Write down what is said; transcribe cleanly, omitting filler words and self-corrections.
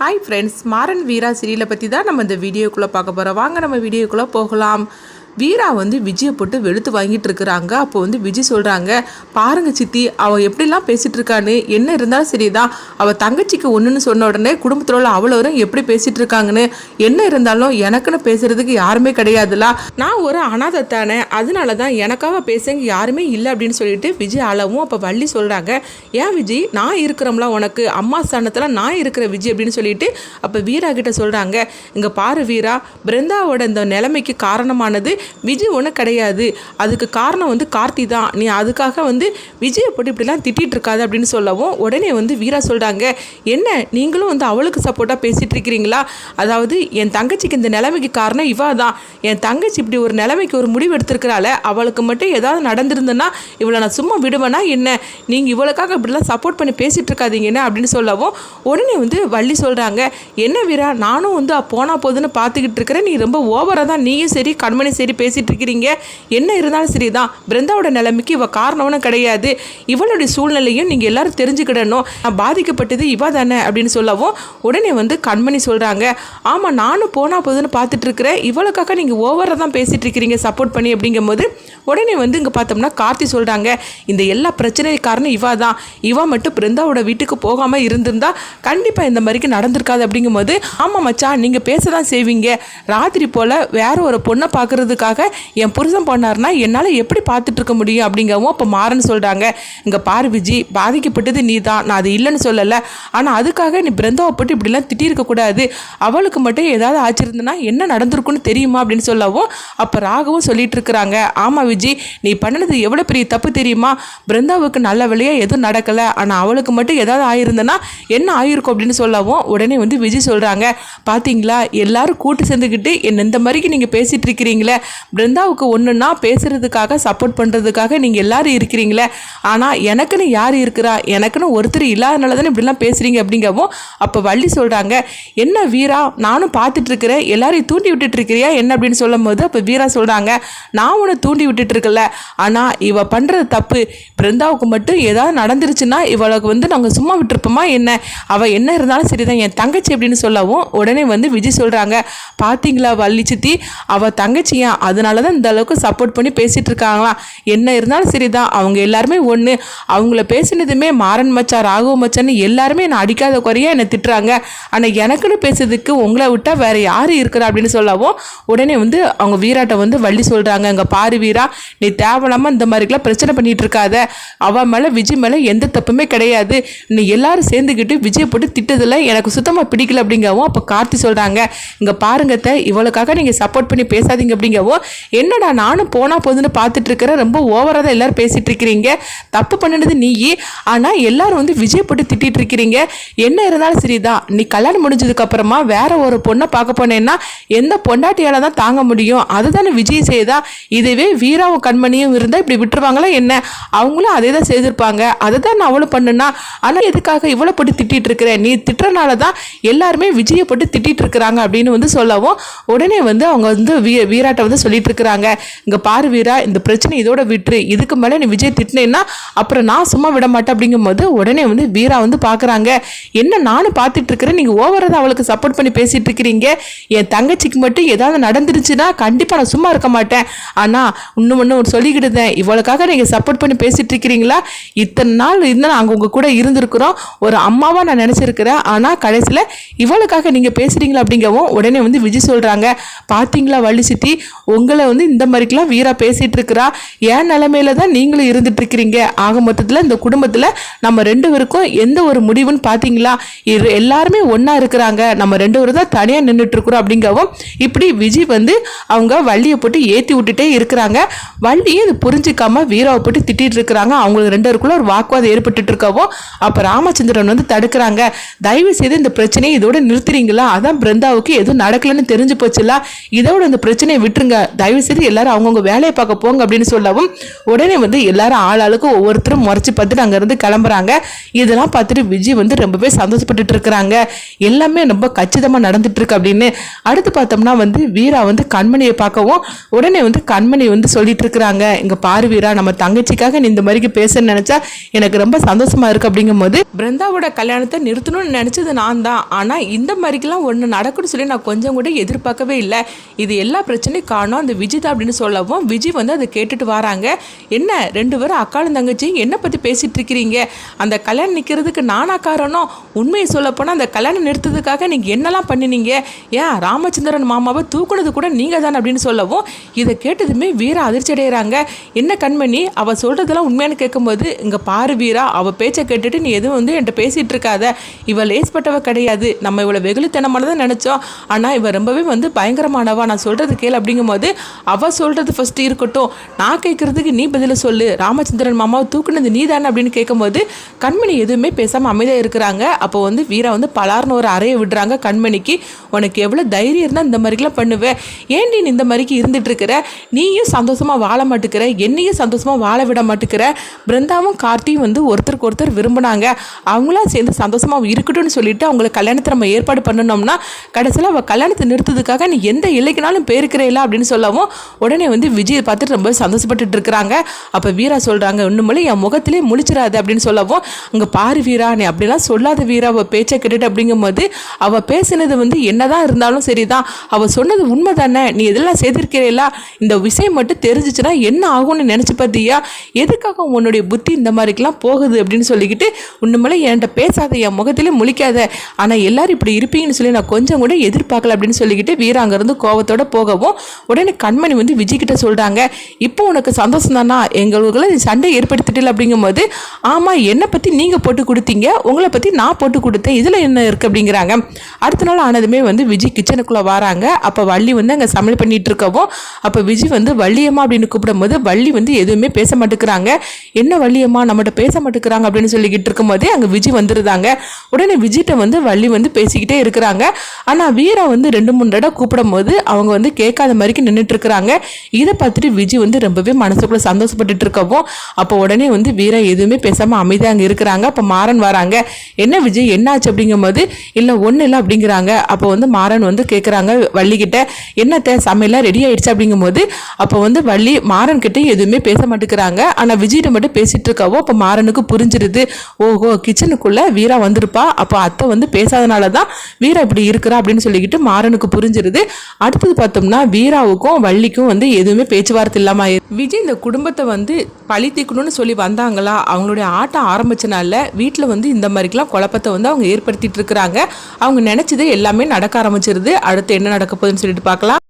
Hi friends, Maran வீரா சீரியலை பற்றி தான் நம்ம இந்த வீடியோக்குள்ளே பார்க்க போகிறோம். வாங்க நம்ம வீடியோக்குள்ளே போகலாம். வீரா விஜயை போட்டு வெளுத்து வாங்கிட்டு இருக்கிறாங்க. அப்போ விஜய் சொல்கிறாங்க, பாருங்க சித்தி, அவள் எப்படிலாம் பேசிகிட்டு இருக்கான்னு. என்ன இருந்தாலும் சரிதான், அவள் தங்கச்சிக்கு ஒன்றுன்னு சொன்ன உடனே குடும்பத்தில் உள்ள அவ்வளோரும் எப்படி பேசிகிட்டு இருக்காங்கன்னு. என்ன இருந்தாலும் எனக்குன்னு பேசுகிறதுக்கு யாருமே கிடையாதுல. நான் ஒரு அனாதைத்தானே, அதனால தான் எனக்காக பேசுங்க யாருமே இல்லை அப்படின்னு சொல்லிட்டு விஜய் அளவும். அப்போ வள்ளி சொல்கிறாங்க, ஏன் விஜய், நான் இருக்கிறோம்ல உனக்கு, அம்மா ஸ்தானத்தில் நான் இருக்கிற விஜய் அப்படின்னு சொல்லிட்டு அப்போ வீரா கிட்ட சொல்கிறாங்க. இங்கே பாரு வீரா, பிருந்தாவோட இந்த நிலைமைக்கு காரணமானது விஜய் ஒன்றும் கிடையாது, அதுக்கு காரணம் கார்த்தி தான். நீ அதுக்காக விஜயை போட்டு இப்படிலாம் திட்டிகிட்டு இருக்காது அப்படின்னு சொல்லவும் உடனே வீரா சொல்கிறாங்க, என்ன நீங்களும் அவளுக்கு சப்போர்ட்டாக பேசிகிட்டு இருக்கிறீங்களா? அதாவது என் தங்கச்சிக்கு இந்த நிலைமைக்கு காரணம் இவா தான். என் தங்கச்சி இப்படி ஒரு நிலைமைக்கு ஒரு முடிவு எடுத்திருக்கிறாள், அவளுக்கு மட்டும் ஏதாவது நடந்திருந்தேன்னா இவளை நான் சும்மா விடுவேனா என்ன? நீங்கள் இவளுக்காக இப்படிலாம் சப்போர்ட் பண்ணி பேசிகிட்டு இருக்காதீங்கன்னு அப்படின்னு சொல்லவும் உடனே வள்ளி சொல்கிறாங்க, என்ன வீரா, நானும் போனால் போதுன்னு பார்த்துக்கிட்டு இருக்கிறேன், நீ ரொம்ப ஓவராக தான் நீயும் சரி கண்மணி சரி பேசிகிட்டு இருக்கிறீங்க. என்ன இருந்தாலும் சரிதான், பிருந்தாவோட நிலைமைக்கு இவ காரணம்னு கிடையாது, இவளுடைய சூழ்நிலையும் நீங்கள் எல்லாரும் தெரிஞ்சுக்கிடணும். நான் பாதிக்கப்பட்டது இவ தானே அப்படின்னு சொல்லவும் உடனே கண்மணி சொல்கிறாங்க, ஆமாம் நானும் போனால் போதுன்னு பார்த்துட்டு இருக்கிறேன், இவளுக்காக நீங்கள் ஓவராக தான் பேசிகிட்டு இருக்கிறீங்க சப்போர்ட் பண்ணி அப்படிங்கும் போது உடனே இங்கே பார்த்தோம்னா கார்த்தி சொல்கிறாங்க, இந்த எல்லா பிரச்சனைக்கு காரணம் இவா தான், இவா மட்டும் பிருந்தாவோட வீட்டுக்கு போகாமல் இருந்திருந்தா கண்டிப்பாக இந்த மாதிரிக்கு நடந்திருக்காது அப்படிங்கும்போது, ஆமாம் மச்சான் நீங்கள் பேச தான் செய்வீங்க, ராத்திரி போல் வேற ஒரு பொண்ணை பார்க்குறதுக்காக என் புருஷன் பண்ணார்னா என்னால் எப்படி பார்த்துட்டு இருக்க முடியும் அப்படிங்கவும் அப்போ மாறன்னு சொல்கிறாங்க, இங்கே பாரு விஜி, பாதிக்கப்பட்டது நீ தான், நான் அது இல்லைன்னு சொல்லலை, ஆனால் அதுக்காக நீ பிருந்தாவை போட்டு இப்படிலாம் திட்டியிருக்கக்கூடாது, அவளுக்கு மட்டும் ஏதாவது ஆச்சிருந்தனா என்ன நடந்திருக்குன்னு தெரியுமா அப்படின்னு சொல்லவும் அப்போ ராகவும் சொல்லிட்டு இருக்கிறாங்க, ஆமாம் விஜி, நீ பண்ணினது எவ்வளோ பெரிய தப்பு தெரியுமா? பிருந்தாவுக்கு நல்ல வேலையாக எதுவும் நடக்கலை, ஆனால் அவளுக்கு மட்டும் ஏதாவது ஆயிருந்தனா என்ன ஆயிருக்கும் அப்படின்னு சொல்லவும் உடனே விஜய் சொல்கிறாங்க, பார்த்தீங்களா எல்லாரும் கூட்டு சேர்ந்துக்கிட்டு என்ன இந்த மாதிரிக்கு நீங்கள் பேசிகிட்டு இருக்கிறீங்களே, பிருந்தாவுக்கு ஒன்றுன்னா பேசுகிறதுக்காக சப்போர்ட் பண்ணுறதுக்காக நீங்கள் எல்லாரும் இருக்கிறீங்களே, ஆனால் எனக்குன்னு யார் இருக்கிறா, எனக்குன்னு ஒருத்தர் இல்லாதனால தானே இப்படிலாம் பேசுகிறீங்க அப்படிங்கவும் அப்போ வள்ளி சொல்கிறாங்க, என்ன வீரா, நானும் பார்த்துட்ருக்கிறேன், எல்லாரையும் தூண்டி விட்டுட்டு இருக்கிறியா என்ன அப்படின்னு சொல்லும் போது அப்போ வீரா சொல்கிறாங்க, நான் உன்னை தூண்டி விட்டுட்டு இருக்கல, ஆனால் இவ பண்ணுறது தப்பு, பிருந்தாவுக்கு மட்டும் ஏதாவது நடந்துருச்சுன்னா இவளுக்கு நாங்கள் சும்மா விட்டுருப்போமா என்ன? அவள் என்ன இருந்தாலும் சரிதான், என் தங்கச்சி அப்படின்னு சொல்லவும் உடனே விஜய் சொல்கிறாங்க, பார்த்தீங்களா வள்ளி சித்தி, அவள் தங்கச்சியா, அதனால தான் இந்த அளவுக்கு சப்போர்ட் பண்ணி பேசிகிட்டு இருக்காங்களாம், என்ன இருந்தாலும் சரிதான், அவங்க எல்லாருமே ஒன்று, அவங்கள பேசினதுமே மாறன் மச்சா ராகவ மச்சான்னு எல்லாருமே என்னை அடிக்காத குறையா என்னை திட்டுறாங்க, ஆனால் எனக்குன்னு பேசுறதுக்கு உங்களை விட்டால் வேறு யார் இருக்கிறா அப்படின்னு சொல்லவும் உடனே அவங்க வீராட்ட வள்ளி சொல்கிறாங்க, இங்கே பாரு வீரா, நீ தேவையில்லாமல் இந்த மாதிரிக்கெலாம் பிரச்சனை பண்ணிகிட்டு இருக்காத, அவன் மேலே விஜய் மேலே எந்த தப்புமே கிடையாது, நீ எல்லாரும் சேர்ந்துக்கிட்டு விஜய் போட்டு திட்டதில்லை, எனக்கு சுத்தமாக பிடிக்கல அப்படிங்கவும் அப்போ கார்த்தி சொல்கிறாங்க, இங்கே பாருங்கத்த, இவளுக்காக நீங்கள் சப்போர்ட் பண்ணி பேசாதீங்க அப்படிங்கவும், என்னடா நானும் போனால் போதுன்னு பார்த்துட்டு இருக்கிறேன், ரொம்ப ஓவராக தான் எல்லோரும் பேசிகிட்டு இருக்கிறீங்க, தப்பு பண்ணினது நீ, ஆனால் எல்லாரும் விஜய் போட்டு திட்டிகிட்டு இருக்கிறீங்க, என்ன இருந்தாலும் சரிதான், நீ கல்யாணம் முடிஞ்சதுக்கப்புறமா வேற ஒரு பொண்ணை பார்க்க போனேன்னா எந்த பொண்டாட்டியால் தான் தாங்க முடியும், அதுதானே விஜய் செய்தா, இதுவே வீராவும் கண்மணியும் இருந்தால் இப்படி விட்டுருவாங்களா என்ன? அவங்களும் அதே தான் செய்திருப்பாங்க, அதை தான் நான் அவளும் பண்ணுனா, ஆனால் எதுக்காக இவ்வளோ போட்டு திட்டிகிட்டு இருக்கிறேன், நீ திட்டுறனால தான் எல்லாருமே விஜயை போட்டு திட்டிகிட்டு இருக்கிறாங்க அப்படின்னு சொல்லவும் உடனே அவங்க வீராட்ட சொல்லிட்டு இருக்கிறாங்க, இங்கே பாரு வீரா, இந்த பிரச்சனை இதோட விட்டுரு, இதுக்கு மேலே நீ விஜய் திட்டினேன்னா அப்புறம் நான் சும்மா விட மாட்டேன் அப்படிங்கும்போது உடனே வீரா பார்க்குறாங்க, என்ன நானும் பார்த்துட்டு இருக்கிறேன், நீங்கள் ஓவராக அவளுக்கு சப்போர்ட் பண்ணி பேசிகிட்டு இருக்கிறீங்க, என் தங்கச்சிக்கு மட்டும் ஏதாவது நடந்துருச்சுன்னா கண்டிப்பாக நான் சும்மா இருக்க மாட்டேன், ஆனால் இன்னும் சொல்லிக்கிட்டுதேன், இவளுக்காக நீங்கள் சப்போர்ட் பண்ணி பேசிகிட்டு இருக்கிறீங்களா, இத்தனை நாள் இருந்தால் நாங்கள் உங்கள் கூட இருந்திருக்கிறோம், ஒரு அம்மாவாக நான் நினச்சிருக்கிறேன், ஆனால் கடைசியில் இவளுக்காக நீங்கள் பேசுகிறீங்களா அப்படிங்கவும் உடனே விஜய் சொல்கிறாங்க, பார்த்தீங்களா வள்ளி சித்தி, உங்களை இந்த மாதிரிக்கெல்லாம் வீரா பேசிகிட்டு இருக்கிறா, ஏன் நிலைமையில தான் நீங்களும் இருந்துட்டு இருக்கிறீங்க, ஆக மொத்தத்தில் இந்த குடும்பத்தில் நம்ம ரெண்டு பேருக்கும் எந்த ஒரு முடிவுன்னு பார்த்தீங்களா, எல்லாருமே ஒன்றா இருக்கிறாங்க, நம்ம ரெண்டு பேரும் தான் தனியாக நின்றுட்டு இருக்கிறோம் அப்படிங்கவும் இப்படி விஜய் அவங்க வள்ளியை போட்டு ஏற்றி விட்டுட்டே இருக்கிறாங்க. வள்ளியை இது புரிஞ்சிக்காம வீராவை போட்டு திட்டிகிட்டு இருக்கிறாங்க, அவங்களுக்கு ரெண்டு பேருக்குள்ள ஒரு வாக்குவாதம் ஏற்பட்டு இருக்கவும் அப்போ ராமச்சந்திரன் தடுக்கிறாங்க, தயவு செய்து இந்த பிரச்சனையை இதோட நிறுத்துறீங்களா, அதான் பிருந்தாவுக்கு எதுவும் நடக்கலன்னு தெரிஞ்சு போச்சுல, இதோட இந்த பிரச்சனையை விட்டுருங்க பேசாதீங்க, தயவு செய்து எல்லாரும் அவங்கவுங்க வேலையை பார்க்க போங்க அப்படின்னு சொல்லவும் உடனே வந்து எல்லாரும் ஆளாளுக்கு ஒவ்வொருத்தரும் முறைச்சு பார்த்துட்டு அங்கேருந்து கிளம்புறாங்க. இதெல்லாம் பார்த்துட்டு விஜய் வந்து ரொம்பவே சந்தோஷப்பட்டுட்டு இருக்கிறாங்க. எல்லாமே ரொம்ப கச்சிதமாக நடந்துட்டு இருக்கு அப்படின்னு. அடுத்து பார்த்தோம்னா வந்து வீரா வந்து கண்மணியை பார்க்கவும் உடனே வந்து கண்மணி வந்து சொல்லிட்டு இருக்கிறாங்க, இங்க பாரு வீரா, நம்ம தங்கச்சிக்காக நீ இந்த மாதிரி பேசணும்னு நினைச்சா எனக்கு ரொம்ப சந்தோஷமா இருக்கு. அப்படிங்கும் போது பிருந்தாவோட கல்யாணத்தை நிறுத்தணும்னு நினைச்சது நான் தான், ஆனா இந்த மாதிரிக்கெல்லாம் ஒன்று நடக்கும்னு சொல்லி நான் கொஞ்சம் கூட எதிர்பார்க்கவே இல்லை. இது எல்லா பிரச்சனையும் காரணம் அந்த விஜய் தான் அப்படின்னு சொல்லவும் விஜய் வந்து அதை கேட்டுட்டு வராங்க. என்ன ரெண்டு பேரும் அக்காலும் தங்கச்சி என்ன பத்தி பேசிட்டு இருக்கிறீங்க? அந்த கல்யாணம் நிற்கிறதுக்கு நானா காரணம்? உண்மையை சொல்ல போனால் அந்த கல்யாணம் நிறுத்ததுக்காக நீங்கள் என்னெல்லாம் பண்ணினீங்க? ஏன் ராமச்சந்திரன் மாமாவை தூக்குனது கூட நீங்கள் தான் அப்படின்னு சொல்லவும் இதை கேட்டதுமே வீரா அதிர்ச்சி அடைகிறாங்க. என்ன கண்மணி, அவள் சொல்கிறதெல்லாம் உண்மையான கேட்கும்போது இங்கே பாரு வீரா, அவள் பேச்சை கேட்டுட்டு நீ எதுவும் வந்து என்கிட்ட பேசிகிட்டு இருக்காத. இவள் லேஸ்பட்டவ கிடையாது. நம்ம இவளை வெகுளித்தனமானதான் நினச்சோம், ஆனால் இவள் ரொம்பவே வந்து பயங்கரமானவா. நான் சொல்கிறது கேள் அப்படிங்கும் போது அவள் சொல்கிறது ஃபஸ்ட்டு இருக்கட்டும், நான் கேட்குறதுக்கு நீ பதில சொல்லு. ராமச்சந்திரன் மாமாவை தூக்குனது நீ தானே அப்படின்னு கேட்கும்போது கண்மணி எதுவுமே பேசாமல் அமைதியாக இருக்கிறாங்க. அப்போ வந்து வீரா வந்து பலார்னு ஒரு அறையை விடுறாங்க கண்மணிக்கு. உனக்கு எவ்வளோ தைரியம் இருந்தால் இந்த மாதிரிலாம் பண்ணுவேன்? ஏன் நீ இந்த மாதிரிக்கு இருந்துட்டு இருக்கிற? நீயும் சந்தோஷமாக வாழ மாட்டேங்கிற, என்னையும் சந்தோஷமாக வாழ விட மாட்டேங்கிற. பிருந்தாவும் கார்த்தியும் வந்து ஒருத்தருக்கு ஒருத்தர் விரும்பினாங்க, அவங்களாம் சேர்ந்து சந்தோஷமாக இருக்கட்டும்னு சொல்லிட்டு அவங்கள கல்யாணத்தை நம்ம ஏற்பாடு பண்ணணும்னா கடைசியில் அவள் கல்யாணத்தை நிறுத்ததுக்காக நீ எந்த இலைக்குனாலும் பேருக்கிறேல அப்படின்னு சொல்லவும் உடனே வந்து விஜயை பார்த்துட்டு ரொம்ப சந்தோஷப்பட்டுட்டு இருக்கிறாங்க. அப்போ வீரா சொல்கிறாங்க, ஒன்றுமல்ல என் முகத்திலே முழிச்சிடாது அப்படின்னு சொல்லவும் அங்கே பாரு வீரா, நீ அப்படிலாம் சொல்லாத வீரா, அவள் பேச்சை கேட்டுட்டு அப்படிங்கும்போது அவள் பேசினது வந்து என்னதான் இருந்தாலும் சரிதான், அவள் சொன்னது உண்மை தானே, நீ இதெல்லாம் செய்திருக்கிறீங்களா? இந்த விஷயம் மட்டும் தெரிஞ்சிச்சுன்னா என்ன ஆகும்னு நினச்சி பார்த்தியா? எதுக்காக உன்னுடைய புத்தி இந்த மாதிரிக்கெல்லாம் போகுது அப்படின்னு சொல்லிக்கிட்டு உண்மையில என்கிட்ட பேசாத, என் முகத்திலே முழிக்காத, ஆனால் எல்லாரும் இப்படி இருப்பீங்கன்னு சொல்லி நான் கொஞ்சம் கூட எதிர்பார்க்கல அப்படின்னு சொல்லிக்கிட்டு வீரா அங்கேருந்து கோவத்தோட போகவும் உடனே கண்மணி வந்து விஜய் கிட்ட சொல்கிறாங்க, இப்போ உனக்கு சந்தோஷம் தானா? எங்களுக்குள்ள சண்டை ஏற்படுத்திட்டல அப்படிங்கும்போது ஆமாம், என்னை பற்றி நீங்கள் போட்டு கொடுத்தீங்க, உங்களை பற்றி நான் போட்டு கொடுத்தேன், இதில் என்ன இருக்குது அப்படிங்கிறாங்க. அடுத்த நாள் ஆனதுமே வந்து விஜய் கிச்சனுக்குள்ளே வராங்க. அப்போ வள்ளி வந்து அங்கே சமையல் பண்ணிட்டு இருக்கவும் அப்போ விஜய் வந்து வள்ளியம்மா அப்படின்னு கூப்பிடும்போது வள்ளி வந்து எதுவுமே பேச மாட்டேங்கிறாங்க. என்ன வள்ளியம்மா நம்மகிட்ட பேச மாட்டேங்கிறாங்க அப்படின்னு சொல்லிக்கிட்டு இருக்கும்போதே அங்கே விஜய் வந்துருந்தாங்க. உடனே விஜய்கிட்ட வந்து வள்ளி வந்து பேசிக்கிட்டே இருக்கிறாங்க. ஆனால் வீரா வந்து 2-3 தடவை கூப்பிடும் போது அவங்க வந்து கேட்காத மாதிரிக்கு நின்றுட்டு இருக்கிறாங்க. இதை பார்த்துட்டு விஜய் வந்து ரொம்பவே மனசுக்குள்ள சந்தோஷப்பட்டுட்டு இருக்கவும் அப்போ உடனே வந்து வீரா எதுவுமே பேசாமல் அமைதியாக அங்கே இருக்கிறாங்க. அப்போ மாறன் வராங்க. என்ன விஜய் என்னாச்சு அப்படிங்கும்போது இல்லை ஒன்றும் இல்லை அப்படிங்கிறாங்க. அப்போ வந்து மாறன் வந்து கேட்குறாங்க வள்ளிக்கிட்ட, என்னத்த சமையலாம் ரெடி ஆயிடுச்சு அப்படிங்கும்போது அப்போ வந்து வள்ளி மாறன் கிட்டே எதுவுமே பேச மாட்டேங்கிறாங்க. ஆனால் விஜய்கிட்ட மட்டும் பேசிட்டு இருக்கவோ அப்போ மாறனுக்கு புரிஞ்சிருது, ஓஹோ கிச்சனுக்குள்ள வீரா வந்திருப்பா, அப்போ அத்தை வந்து பேசாதனால தான் வீரா இப்படி இருக்கிறா அப்படின்னு சொல்லிக்கிட்டு மாறனுக்கு புரிஞ்சிருது. அடுத்தது பார்த்தோம்னா வீராவுக்கும் வள்ளிக்கும் வந்து எதுவுமே பேச்சுவார்த்தை இல்லாம விஜய் இந்த குடும்பத்தை வந்து பழி தீக்கணும்னு சொல்லி வந்தாங்களா, அவங்களுடைய ஆட்டம் ஆரம்பிச்சனால வீட்டில் வந்து இந்த மாதிரிக்கெல்லாம் குழப்பத்தை வந்து அவங்க ஏற்படுத்திட்டு இருக்கிறாங்க. அவங்க நினைச்சது எல்லாமே நடக்க ஆரம்பிச்சிருது. அடுத்து என்ன நடக்க போகுதுன்னு சொல்லிட்டு பார்க்கலாம்.